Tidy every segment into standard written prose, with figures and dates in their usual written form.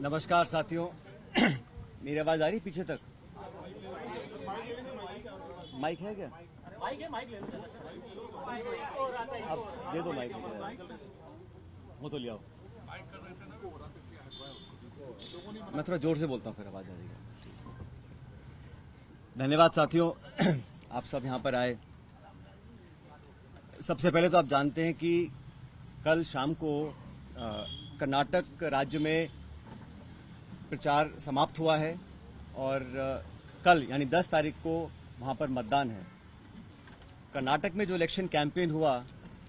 नमस्कार साथियों। मेरी आवाज आ रही पीछे तक? माइक है क्या? माइक ले लो। अब दे दो माइक। वो तो ले आओ। मैं थोड़ा जोर से बोलता हूँ, फिर आवाज आ जाएगी। धन्यवाद साथियों, आप सब यहाँ पर आए। सबसे पहले तो आप जानते हैं कि कल शाम को कर्नाटक राज्य में प्रचार समाप्त हुआ है और कल यानी 10 तारीख को वहां पर मतदान है। कर्नाटक में जो इलेक्शन कैंपेन हुआ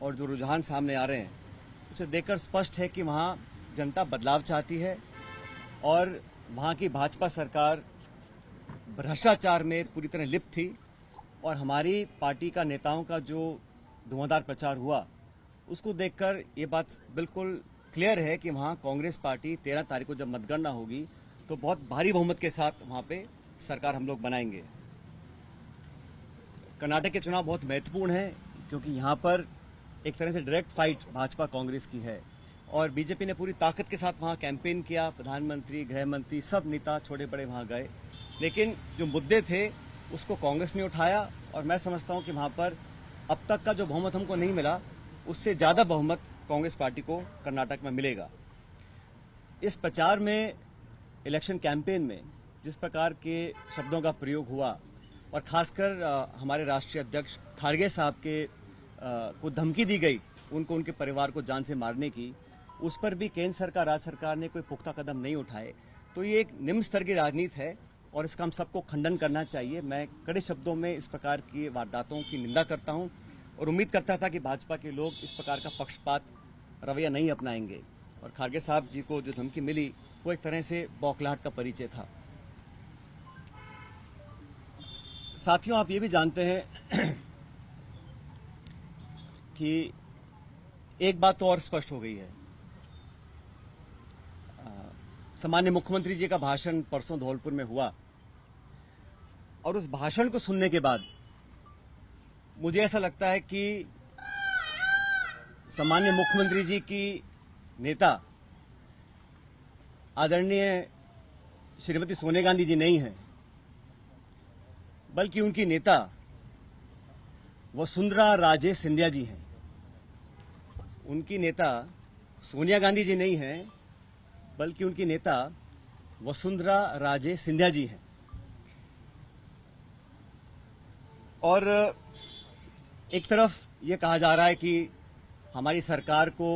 और जो रुझान सामने आ रहे हैं, उसे देखकर स्पष्ट है कि वहां जनता बदलाव चाहती है और वहां की भाजपा सरकार भ्रष्टाचार में पूरी तरह लिप्त थी। और हमारी पार्टी का नेताओं का जो धुआंधार प्रचार हुआ, उसको देखकर ये बात बिल्कुल क्लियर है कि वहां कांग्रेस पार्टी 13 तारीख को जब मतगणना होगी तो बहुत भारी बहुमत के साथ वहां पे सरकार हम लोग बनाएंगे। कर्नाटक के चुनाव बहुत महत्वपूर्ण है क्योंकि यहां पर एक तरह से डायरेक्ट फाइट भाजपा कांग्रेस की है और बीजेपी ने पूरी ताकत के साथ वहां कैंपेन किया। प्रधानमंत्री, गृह मंत्री, सब नेता छोटे बड़े वहां गए, लेकिन जो मुद्दे थे उसको कांग्रेस ने उठाया और मैं समझता हूं कि वहां पर अब तक का जो बहुमत हमको नहीं मिला, उससे ज्यादा बहुमत कांग्रेस पार्टी को कर्नाटक में मिलेगा। इस प्रचार में, इलेक्शन कैंपेन में जिस प्रकार के शब्दों का प्रयोग हुआ और खासकर हमारे राष्ट्रीय अध्यक्ष खारगे साहब के को धमकी दी गई, उनको उनके परिवार को जान से मारने की, उस पर भी केंद्र सरकार, राज्य सरकार ने कोई पुख्ता कदम नहीं उठाए। तो ये एक निम्न स्तर की राजनीति है और इसका हम सबको खंडन करना चाहिए। मैं कड़े शब्दों में इस प्रकार की वारदातों की निंदा करता हूं और उम्मीद करता था कि भाजपा के लोग इस प्रकार का पक्षपात रवैया नहीं अपनाएंगे। और खारगे साहब जी को जो धमकी मिली वो एक तरह से बौखलाहट का परिचय था। साथियों, आप ये भी जानते हैं कि एक बात तो और स्पष्ट हो गई है। सामान्य मुख्यमंत्री जी का भाषण परसों धौलपुर में हुआ और उस भाषण को सुनने के बाद मुझे ऐसा लगता है कि सामान्य मुख्यमंत्री जी की नेता आदरणीय श्रीमती सोनिया गांधी जी नहीं है, बल्कि उनकी नेता वसुंधरा राजे सिंधिया जी हैं। उनकी नेता सोनिया गांधी जी नहीं हैं, बल्कि उनकी नेता वसुंधरा राजे सिंधिया जी हैं। और एक तरफ ये कहा जा रहा है कि हमारी सरकार को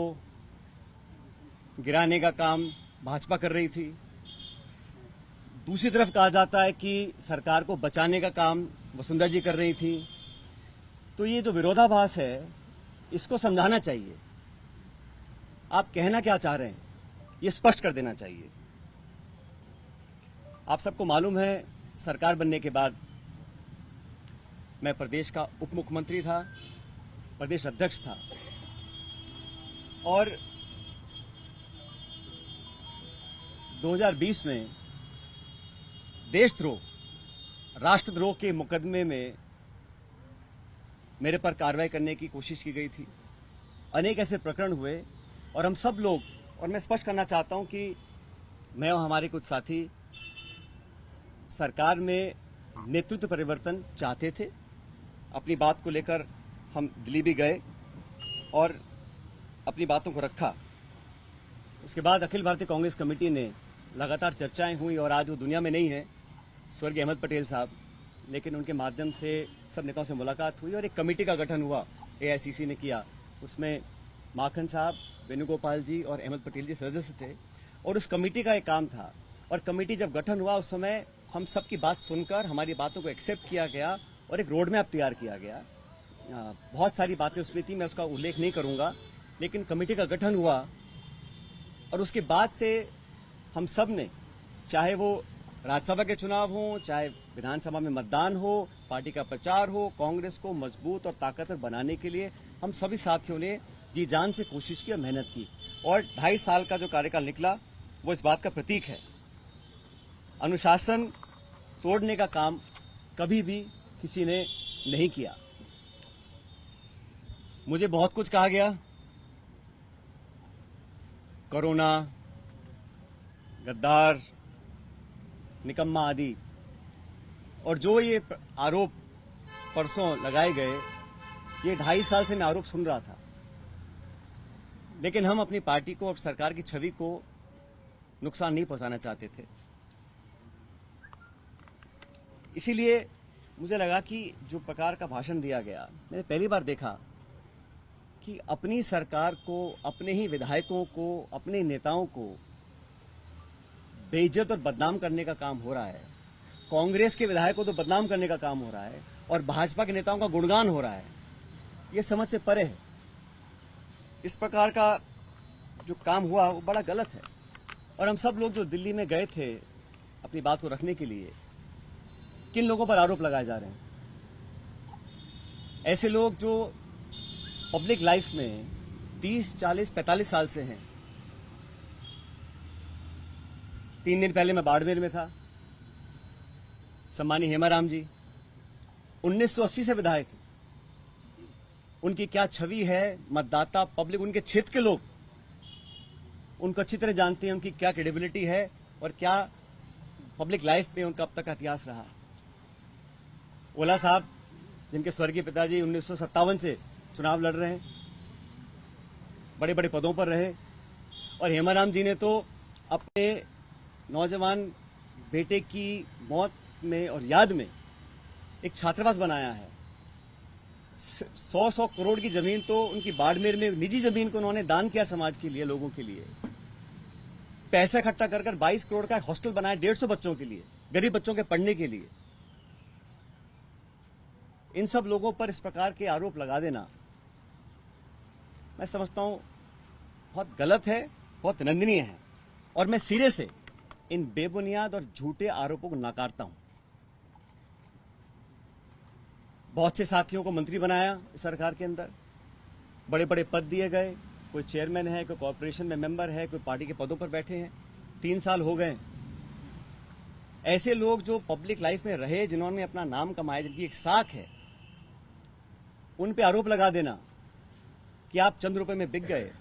गिराने का काम भाजपा कर रही थी, दूसरी तरफ कहा जाता है कि सरकार को बचाने का काम वसुंधरा जी कर रही थी। तो ये जो विरोधाभास है, इसको समझाना चाहिए। आप कहना क्या चाह रहे हैं, ये स्पष्ट कर देना चाहिए। आप सबको मालूम है, सरकार बनने के बाद मैं प्रदेश का उप मुख्यमंत्री था, प्रदेश अध्यक्ष था और 2020 में देशद्रोह, राष्ट्रद्रोह के मुकदमे में मेरे पर कार्रवाई करने की कोशिश की गई थी। अनेक ऐसे प्रकरण हुए और हम सब लोग, और मैं स्पष्ट करना चाहता हूं कि मैं और हमारे कुछ साथी सरकार में नेतृत्व परिवर्तन चाहते थे। अपनी बात को लेकर हम दिल्ली भी गए और अपनी बातों को रखा। उसके बाद अखिल भारतीय कांग्रेस कमेटी ने लगातार चर्चाएं हुई और आज वो दुनिया में नहीं है, स्वर्गीय अहमद पटेल साहब, लेकिन उनके माध्यम से सब नेताओं से मुलाकात हुई और एक कमेटी का गठन हुआ, एआईसीसी ने किया। उसमें माखन साहब, वेणुगोपाल जी और अहमद पटेल जी सदस्य थे और उस कमेटी का एक काम था। और कमेटी जब गठन हुआ उस समय हम सबकी बात सुनकर हमारी बातों को एक्सेप्ट किया गया और एक रोड मैप तैयार किया गया। बहुत सारी बातें उसमें थी, मैं उसका उल्लेख नहीं करूंगा, लेकिन कमेटी का गठन हुआ और उसके बाद से हम सब ने, चाहे वो राज्यसभा के चुनाव हो, चाहे विधानसभा में मतदान हो, पार्टी का प्रचार हो, कांग्रेस को मजबूत और ताकतवर बनाने के लिए हम सभी साथियों ने जी जान से कोशिश की और मेहनत की। और 2.5 साल का जो कार्यकाल निकला वो इस बात का प्रतीक है। अनुशासन तोड़ने का काम कभी भी किसी ने नहीं किया। मुझे बहुत कुछ कहा गया, कोरोना, गद्दार, निकम्मा आदि, और जो ये आरोप परसों लगाए गए, ये 2.5 साल से मैं आरोप सुन रहा था, लेकिन हम अपनी पार्टी को और सरकार की छवि को नुकसान नहीं पहुंचाना चाहते थे। इसीलिए मुझे लगा कि जो प्रकार का भाषण दिया गया, मैंने पहली बार देखा कि अपनी सरकार को, अपने ही विधायकों को, अपने नेताओं को बेइज्जत और बदनाम करने का काम हो रहा है। कांग्रेस के विधायकों को तो बदनाम करने का काम हो रहा है और भाजपा के नेताओं का गुणगान हो रहा है। ये समझ से परे है। इस प्रकार का जो काम हुआ वो बड़ा गलत है। और हम सब लोग जो दिल्ली में गए थे अपनी बात को रखने के लिए, किन लोगों पर आरोप लगाए जा रहे हैं? ऐसे लोग जो पब्लिक लाइफ में 30, 40, 45 साल से हैं। 3 दिन पहले मैं बाड़मेर में था। सम्मानीय हेमाराम जी 1980 से विधायक हैं। उनकी क्या छवि है, मतदाता, पब्लिक, उनके क्षेत्र के लोग उनको अच्छी तरह जानते हैं, उनकी क्या क्रेडिबिलिटी है और क्या पब्लिक लाइफ में उनका अब तक का इतिहास रहा। ओला साहब, जिनके स्वर्गीय पिताजी 1957 से चुनाव लड़ रहे हैं, बड़े बड़े पदों पर रहे, और हेमाराम जी ने तो अपने नौजवान बेटे की मौत में और याद में एक छात्रावास बनाया है। 100 करोड़ की जमीन तो उनकी बाड़मेर में, निजी जमीन को उन्होंने दान किया समाज के लिए, लोगों के लिए। पैसा इकट्ठा कर 22 करोड़ का हॉस्टल बनाया 150 बच्चों के लिए, गरीब बच्चों के पढ़ने के लिए। इन सब लोगों पर इस प्रकार के आरोप लगा देना, मैं समझता हूं बहुत गलत है, बहुत निंदनीय है, और मैं सिरे से इन बेबुनियाद और झूठे आरोपों को नकारता हूं। बहुत से साथियों को मंत्री बनाया इस सरकार के अंदर, बड़े बड़े पद दिए गए, कोई चेयरमैन है, कोई कॉर्पोरेशन में मेंबर है, कोई पार्टी के पदों पर बैठे हैं। 3 साल हो गए। ऐसे लोग जो पब्लिक लाइफ में रहे, जिन्होंने अपना नाम कमाया, जिनकी एक साख है, उन पे आरोप लगा देना कि आप चंद रुपए में बिक गए,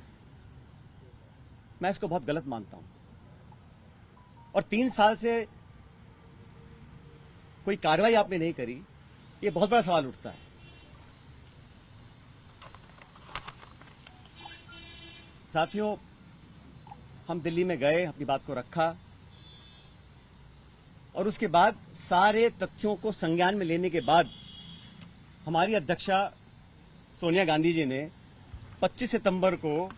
मैं इसको बहुत गलत मानता हूं। और 3 साल से कोई कार्रवाई आपने नहीं करी, ये बहुत बड़ा सवाल उठता है। साथियों, हम दिल्ली में गए, अपनी बात को रखा, और उसके बाद सारे तथ्यों को संज्ञान में लेने के बाद हमारी अध्यक्षा सोनिया गांधी जी ने 25 सितंबर को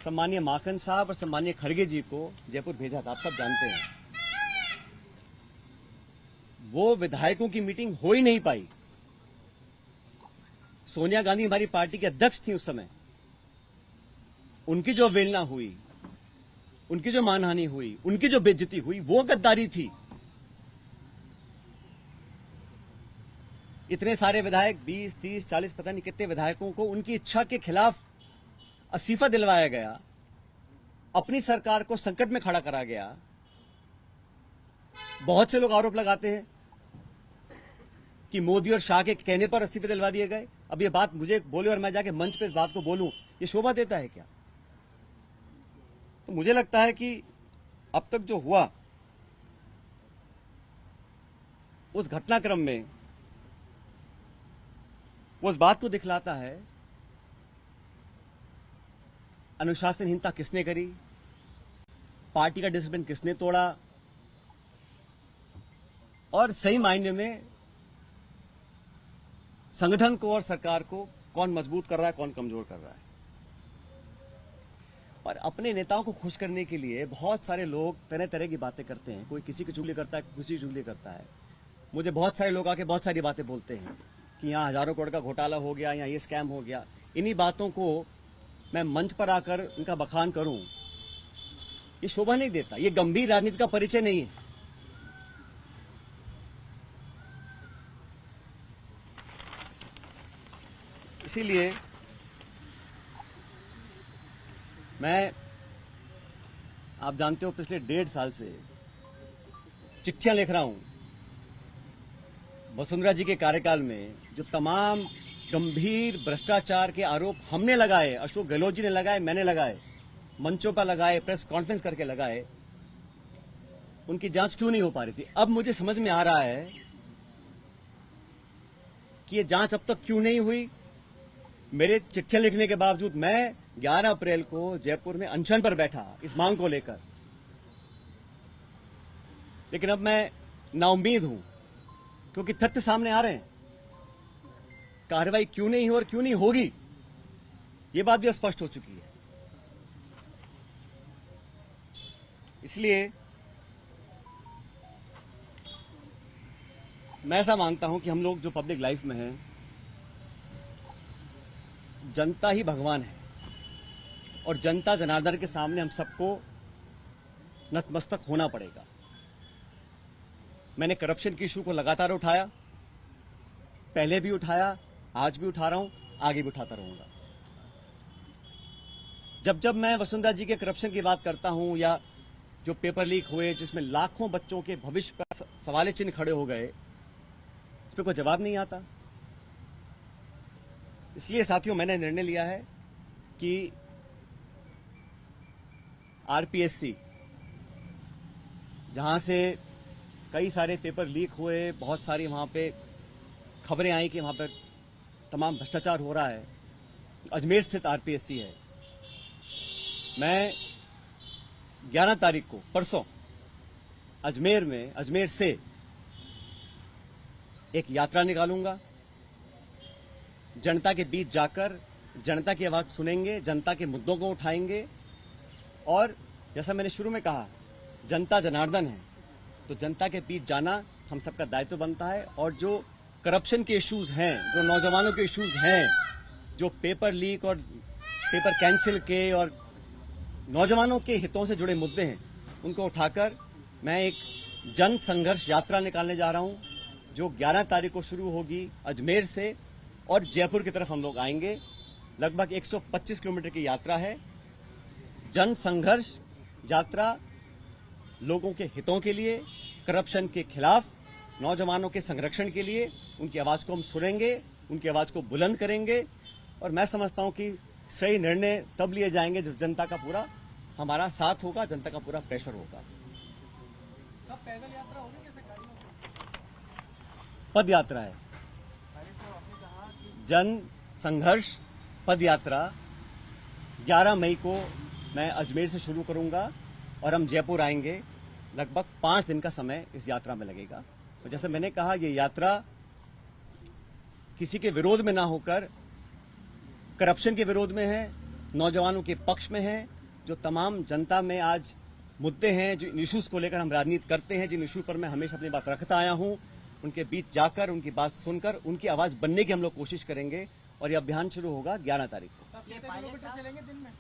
सम्मानीय माकन साहब और सम्मानीय खड़गे जी को जयपुर भेजा था। आप सब जानते हैं वो विधायकों की मीटिंग हो ही नहीं पाई। सोनिया गांधी हमारी पार्टी के अध्यक्ष थी उस समय। उनकी जो अवहेलना हुई, उनकी जो मानहानि हुई, उनकी जो बेइज्जती हुई, वो गद्दारी थी। इतने सारे विधायक, 20, 30, 40, पता नहीं कितने विधायकों को उनकी इच्छा के खिलाफ इस्तीफा दिलवाया गया, अपनी सरकार को संकट में खड़ा करा गया। बहुत से लोग आरोप लगाते हैं कि मोदी और शाह के कहने पर इस्तीफे दिलवा दिए गए। अब ये बात मुझे बोले और मैं जाके मंच पे इस बात को बोलूं, ये शोभा देता है क्या? तो मुझे लगता है कि अब तक जो हुआ उस घटनाक्रम में वो इस बात को दिखलाता है अनुशासनहीनता किसने करी, पार्टी का डिसिप्लिन किसने तोड़ा, और सही मायने में संगठन को और सरकार को कौन मजबूत कर रहा है, कौन कमजोर कर रहा है। और अपने नेताओं को खुश करने के लिए बहुत सारे लोग तरह तरह की बातें करते हैं। कोई किसी की चुगली करता है, किसी की चुगली करता है। मुझे बहुत सारे लोग आके बहुत सारी बातें बोलते हैं कि यहाँ हजारों करोड़ का घोटाला हो गया, यहाँ ये स्कैम हो गया। इन्हीं बातों को मैं मंच पर आकर उनका बखान करूं, ये शोभा नहीं देता, ये गंभीर राजनीति का परिचय नहीं है। इसीलिए मैं, आप जानते हो, पिछले 1.5 साल से चिट्ठियां लिख रहा हूं वसुंधरा जी के कार्यकाल में जो तमाम गंभीर भ्रष्टाचार के आरोप हमने लगाए, अशोक गहलोत जी ने लगाए, मैंने लगाए, मंचों पर लगाए, प्रेस कॉन्फ्रेंस करके लगाए, उनकी जांच क्यों नहीं हो पा रही थी। अब मुझे समझ में आ रहा है कि ये जांच अब तक क्यों नहीं हुई। मेरे चिट्ठियां लिखने के बावजूद मैं 11 अप्रैल को जयपुर में अनशन पर बैठा इस मांग को लेकर, लेकिन अब मैं नाउम्मीद हूं क्योंकि तथ्य सामने आ रहे हैं। कार्रवाई क्यों नहीं हो और क्यों नहीं होगी, ये बात भी स्पष्ट हो चुकी है। इसलिए मैं ऐसा मानता हूं कि हम लोग जो पब्लिक लाइफ में हैं, जनता ही भगवान है और जनता जनार्दन के सामने हम सबको नतमस्तक होना पड़ेगा। मैंने करप्शन की इशू को लगातार उठाया, पहले भी उठाया, आज भी उठा रहा हूं, आगे भी उठाता रहूंगा। जब जब मैं वसुंधरा जी के करप्शन की बात करता हूं या जो पेपर लीक हुए जिसमें लाखों बच्चों के भविष्य पर सवाल चिन्ह खड़े हो गए, उस पर कोई जवाब नहीं आता। इसलिए साथियों मैंने निर्णय लिया है कि आरपीएससी, जहां से कई सारे पेपर लीक हुए, बहुत सारी वहां पे खबरें आई कि वहां पर तमाम भ्रष्टाचार हो रहा है, अजमेर स्थित आरपीएससी है। मैं 11 तारीख को परसों अजमेर से एक यात्रा निकालूंगा। जनता के बीच जाकर जनता की आवाज सुनेंगे, जनता के मुद्दों को उठाएंगे और जैसा मैंने शुरू में कहा, जनता जनार्दन है तो जनता के बीच जाना हम सबका दायित्व बनता है। और जो करप्शन के इश्यूज हैं, जो नौजवानों के इश्यूज हैं, जो पेपर लीक और पेपर कैंसिल के और नौजवानों के हितों से जुड़े मुद्दे हैं, उनको उठाकर मैं एक जन संघर्ष यात्रा निकालने जा रहा हूं, जो 11 तारीख को शुरू होगी अजमेर से और जयपुर की तरफ हम लोग आएंगे। लगभग 125 किलोमीटर की यात्रा है। जन संघर्ष यात्रा लोगों के हितों के लिए, करप्शन के खिलाफ, नौजवानों के संरक्षण के लिए। उनकी आवाज को हम सुनेंगे, उनकी आवाज को बुलंद करेंगे और मैं समझता हूं कि सही निर्णय तब लिए जाएंगे जब जनता का पूरा हमारा साथ होगा, जनता का पूरा प्रेशर होगा। पैदल यात्रा होगी कैसे गाड़ियों से? पद यात्रा है, जन संघर्ष पद यात्रा 11 मई को मैं अजमेर से शुरू करूंगा और हम जयपुर आएंगे। लगभग 5 दिन का समय इस यात्रा में लगेगा। तो जैसे मैंने कहा, ये यात्रा किसी के विरोध में ना होकर करप्शन के विरोध में है, नौजवानों के पक्ष में है। जो तमाम जनता में आज मुद्दे हैं, जो इश्यूज को लेकर हम राजनीति करते हैं, जिन इशू पर मैं हमेशा अपनी बात रखता आया हूं, उनके बीच जाकर, उनकी बात सुनकर, उनकी आवाज बनने की हम लोग कोशिश करेंगे। और ये अभियान शुरू होगा 11 तारीख को। चलेंगे दिन में?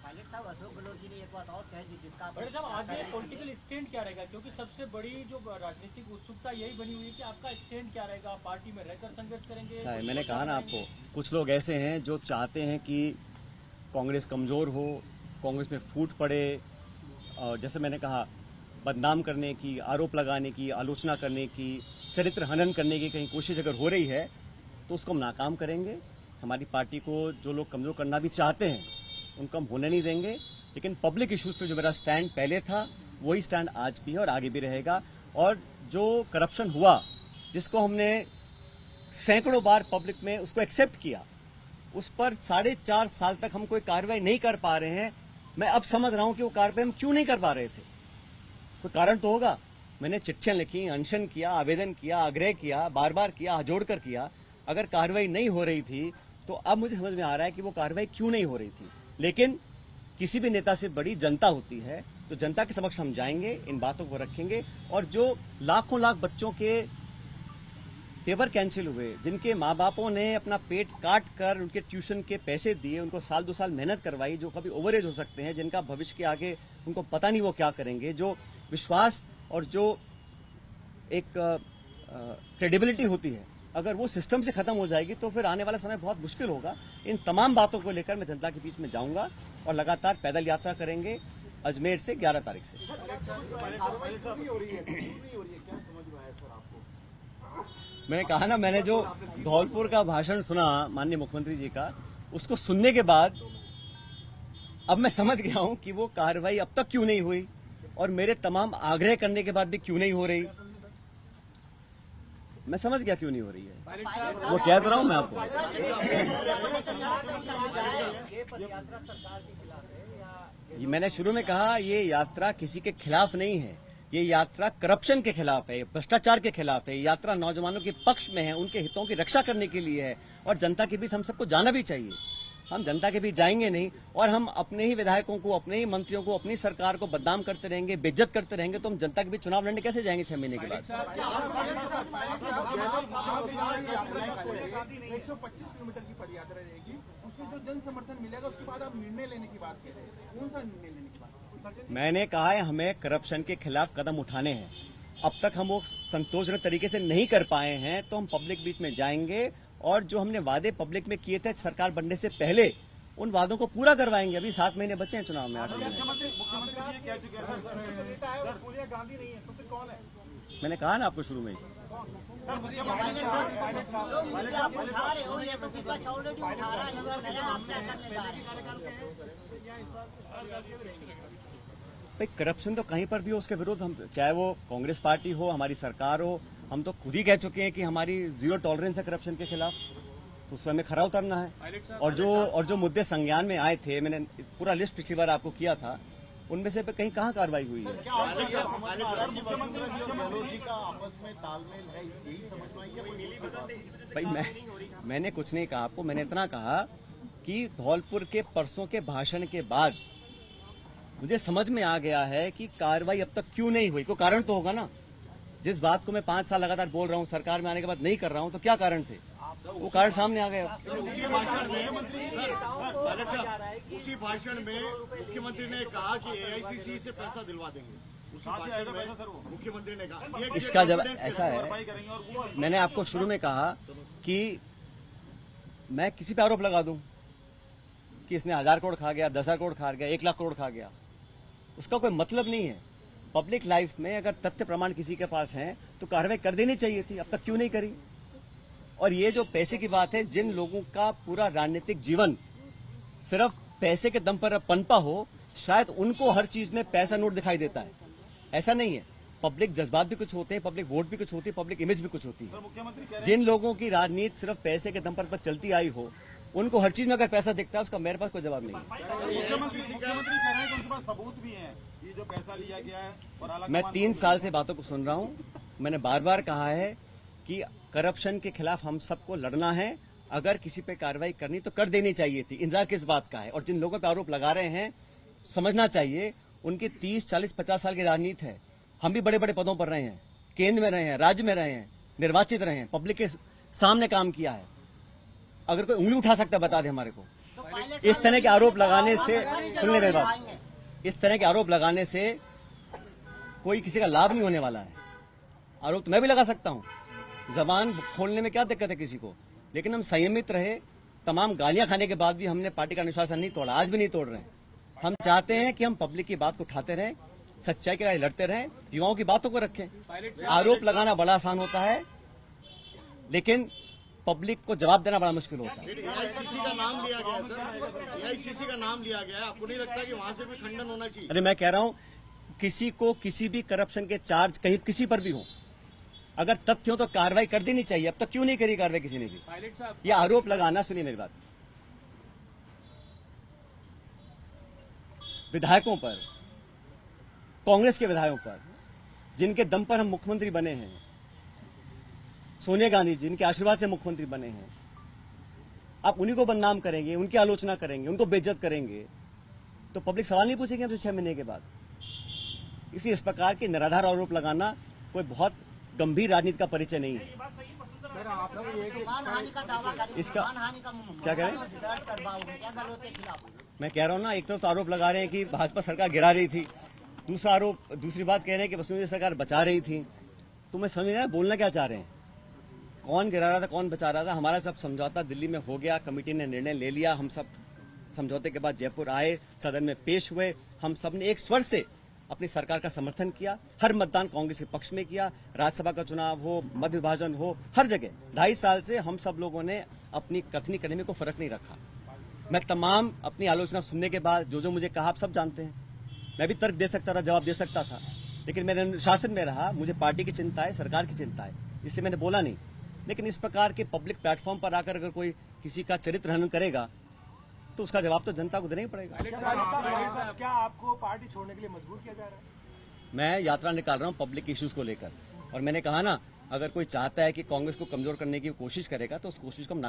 पायलट साहब, अशोक गहलोत जी ने एक बात और कही जिसका बड़े साहब, आगे पॉलिटिकल स्टैंड क्या रहेगा? क्योंकि सबसे बड़ी जो राजनीतिक उत्सुकता यही बनी हुई है कि आपका स्टैंड क्या रहेगा। पार्टी में रहकर संघर्ष करेंगे? साहब, मैंने कहा ना आपको, कुछ लोग ऐसे हैं जो चाहते हैं कि कांग्रेस कमजोर हो, कांग्रेस में फूट पड़े, और जैसे मैंने कहा, बदनाम करने की, आरोप लगाने की, आलोचना करने की, चरित्र हनन करने की कहीं कोशिश अगर हो रही है तो उसको हम नाकाम करेंगे। हमारी पार्टी को जो लोग कमजोर करना भी चाहते हैं उनको हम होने नहीं देंगे। लेकिन पब्लिक इश्यूज पे जो मेरा स्टैंड पहले था वही स्टैंड आज भी है और आगे भी रहेगा। और जो करप्शन हुआ, जिसको हमने सैकड़ों बार पब्लिक में उसको एक्सेप्ट किया, उस पर 4.5 साल तक हम कोई कार्रवाई नहीं कर पा रहे हैं। मैं अब समझ रहा हूं कि वो कार्रवाई हम क्यों नहीं कर पा रहे थे। कोई कारण तो होगा। मैंने चिट्ठियां लिखी, अनशन किया, आवेदन किया, आग्रह किया, बार बार किया, हाथ जोड़कर किया। अगर कार्रवाई नहीं हो रही थी तो अब मुझे समझ में आ रहा है कि वो कार्रवाई क्यों नहीं हो रही थी। लेकिन किसी भी नेता से बड़ी जनता होती है, तो जनता के समक्ष हम जाएंगे, इन बातों को रखेंगे। और जो लाखों लाख बच्चों के पेपर कैंसिल हुए, जिनके माँ बापों ने अपना पेट काट कर उनके ट्यूशन के पैसे दिए, उनको साल 2 साल मेहनत करवाई, जो कभी ओवरेज हो सकते हैं, जिनका भविष्य के आगे उनको पता नहीं वो क्या करेंगे, जो विश्वास और जो एक क्रेडिबिलिटी होती है, अगर वो सिस्टम से खत्म हो जाएगी तो फिर आने वाला समय बहुत मुश्किल होगा। इन तमाम बातों को लेकर मैं जनता के बीच में जाऊंगा और लगातार पैदल यात्रा करेंगे अजमेर से 11 तारीख से। मैंने कहा ना, मैंने जो धौलपुर का भाषण सुना माननीय मुख्यमंत्री जी का, उसको सुनने के बाद अब मैं समझ गया हूं कि वो कार्रवाई अब तक क्यों नहीं हुई और मेरे तमाम आग्रह करने के बाद भी क्यों नहीं हो रही, मैं समझ गया क्यों नहीं हो रही है। वो कह तो रहा हूं मैं आपको। ये मैंने शुरू में कहा, ये यात्रा किसी के खिलाफ नहीं है, ये यात्रा करप्शन के खिलाफ है, भ्रष्टाचार के खिलाफ है। ये यात्रा नौजवानों के पक्ष में है, उनके हितों की रक्षा करने के लिए है और जनता के बीच हम सबको जाना भी चाहिए। हम जनता के बीच जाएंगे नहीं और हम अपने ही विधायकों को, अपने ही मंत्रियों को, अपनी सरकार को बदनाम करते रहेंगे, बेइज्जत करते रहेंगे, तो हम जनता के बीच चुनाव लड़ने कैसे जाएंगे 6 महीने के बाद। 125 किलोमीटर की पदयात्रा रहेगी, उसमें जो जन समर्थन मिलेगा उसके बाद आप निर्णय लेने की बात कह रहे हैं, कौन सा निर्णय लेने की बात? मैंने कहा है हमें करप्शन के खिलाफ कदम उठाने हैं। अब तक हम वो संतोषजनक तरीके से नहीं कर पाए हैं, तो हम पब्लिक बीच में जाएंगे और जो हमने वादे पब्लिक में किए थे सरकार बनने से पहले, उन वादों को पूरा करवाएंगे। अभी 7 महीने बचे हैं चुनाव में, 8 महीने। सोनिया गांधी नहीं है तो फिर कौन है? मैंने कहा ना आपको शुरू में ही। जो मुद्दे आप उठा रहे हो, ये तो विपक्ष ऑलरेडी उठा रहा है, इसमें नया आप क्या करने जा रहे हैं? भाई करप्शन तो कहीं पर भी हो, उसके विरुद्ध हम, चाहे वो कांग्रेस पार्टी हो, हमारी सरकार हो, हम तो खुद ही कह चुके हैं कि हमारी 0 टॉलरेंस है करप्शन के खिलाफ, तो उस पर हमें खरा उतरना है। और जो मुद्दे संज्ञान में आए थे, मैंने पूरा लिस्ट पिछली बार आपको किया था, उनमें से कहीं कहाँ कार्रवाई हुई है। भाई मैंने कुछ नहीं कहा आपको, मैंने इतना कहा कि धौलपुर के परसों के भाषण के बाद मुझे समझ में आ गया है कि कार्रवाई अब तक क्यों नहीं हुई। कोई कारण तो होगा ना। जिस बात को मैं 5 साल लगातार बोल रहा हूं, सरकार में आने के बाद नहीं कर रहा हूं, तो क्या कारण थे? वो कारण सामने आ गया। उसी भाषण में मुख्यमंत्री ने कहा कि एआईसीसी से पैसा दिलवा देंगे। उसी भाषण में मुख्यमंत्री ने कहा। इसका जब ऐसा है, मैंने आपको शुरू में कहा कि मैं किसी पे आरोप लगा दूं कि इसने 1000 करोड़ खा गया, 10,000 करोड़ खा गया, 1 लाख करोड़ खा गया, उसका कोई मतलब नहीं है। पब्लिक लाइफ में अगर तथ्य प्रमाण किसी के पास हैं तो कार्रवाई कर देनी चाहिए थी, अब तक क्यों नहीं करी? और ये जो पैसे की बात है, जिन लोगों का पूरा राजनीतिक जीवन सिर्फ पैसे के दम पर पनपा हो, शायद उनको हर चीज में पैसा नोट दिखाई देता है। ऐसा नहीं है। पब्लिक जज्बात भी कुछ होते हैं, पब्लिक वोट भी कुछ होती है, पब्लिक इमेज भी कुछ होती है। जिन लोगों की राजनीति सिर्फ पैसे के दम पर चलती आई हो, उनको हर चीज में अगर पैसा दिखता है, उसका मेरे पास कोई जवाब नहीं है। मुख्यमंत्री कह रहे हैं कि उनके पास सबूत भी हैं, ये जो पैसा लिया गया है। और मैं 3 साल से बातों को सुन रहा हूं। मैंने बार बार कहा है कि करप्शन के खिलाफ हम सबको लड़ना है। अगर किसी पे कार्रवाई करनी तो कर देनी चाहिए थी। इंतजार किस बात का है? और जिन लोगों पे आरोप लगा रहे हैं, समझना चाहिए उनकी 30, 40, 50 साल की राजनीति है। हम भी बड़े बड़े पदों पर रहे हैं, केंद्र में रहे हैं, राज्य में रहे हैं, निर्वाचित रहे हैं, पब्लिक के सामने काम किया है। अगर कोई उंगली उठा सकता है बता दे हमारे को। इस तरह के आरोप लगाने से, सुन ले मेरी बात, इस तरह के आरोप लगाने से कोई किसी का लाभ नहीं होने वाला है। आरोप तो मैं भी लगा सकता हूं, जबान खोलने में क्या दिक्कत है किसी को, लेकिन हम संयमित रहे। तमाम गालियां खाने के बाद भी हमने पार्टी का अनुशासन नहीं तोड़ा, आज भी नहीं तोड़ रहे हैं। हम चाहते हैं कि हम पब्लिक की बात को उठाते रहें, सच्चाई के लिए लड़ते रहें, युवाओं की बातों को रखें। आरोप लगाना बड़ा आसान होता है, लेकिन पब्लिक को जवाब देना बड़ा मुश्किल होता है। एआईसीसी का नाम लिया गया सर, एआईसीसी का नाम लिया गया है। आपको नहीं लगता कि वहां से भी खंडन होना चाहिए? अरे मैं कह रहा हूं, किसी को किसी भी करप्शन के चार्ज कहीं किसी पर भी हो, अगर तथ्य हो तो कार्रवाई कर देनी चाहिए। अब तक क्यों नहीं करी कार्रवाई किसी ने भी? ये आरोप लगाना, सुनिए मेरी बात, विधायकों पर, कांग्रेस के विधायकों पर, जिनके दम पर हम मुख्यमंत्री बने हैं, सोनिया गांधी जी जिनके आशीर्वाद से मुख्यमंत्री बने हैं, आप उन्हीं को बदनाम करेंगे, उनकी आलोचना करेंगे, उनको बेइज्जत करेंगे, तो पब्लिक सवाल नहीं पूछेगी हमसे 6 महीने के बाद। इस प्रकार के निराधार आरोप लगाना कोई बहुत गंभीर राजनीति का परिचय नहीं है। मानहानि का दावा करेंगे, इसका मानहानि का क्या कह रहे हैं? दर्ज करवाओगे क्या गलों के खिलाफ? मैं कह रहा हूं ना, एक तो आरोप लगा रहे हैं कि भाजपा सरकार गिरा रही थी, दूसरा आरोप, दूसरी बात कह रहे हैं कि वसुंधरा सरकार बचा रही थी। तो मैं समझ नहीं रहा बोलना क्या चाह रहे हैं, कौन गिरा रहा था, कौन बचा रहा था। हमारा सब समझौता दिल्ली में हो गया, कमेटी ने निर्णय ले लिया, हम सब समझौते के बाद जयपुर आए, सदन में पेश हुए, हम सब ने एक स्वर से अपनी सरकार का समर्थन किया। हर मतदान कांग्रेस के पक्ष में किया, राज्यसभा का चुनाव हो, मध्य विभाजन हो, हर जगह 2.5 साल से हम सब लोगों ने अपनी कथनी करने में कोई फर्क नहीं रखा। मैं तमाम अपनी आलोचना सुनने के बाद जो मुझे कहा आप सब जानते हैं, मैं भी तर्क दे सकता था, जवाब दे सकता था, लेकिन मैंने अनुशासन में रहा। मुझे पार्टी की चिंता है, सरकार की चिंता है, इसलिए मैंने बोला नहीं। लेकिन इस प्रकार के पब्लिक प्लेटफॉर्म पर आकर अगर कोई किसी का चरित्र हनन करेगा तो उसका जवाब तो जनता को देना ही पड़ेगा। क्या आपको पार्टी छोड़ने के लिए मजबूर किया जा रहा है? मैं यात्रा निकाल रहा हूं पब्लिक इश्यूज को लेकर, और मैंने कहा ना, अगर कोई चाहता है कि कांग्रेस को कमजोर करने की कोशिश करेगा तो उस कोशिश को हम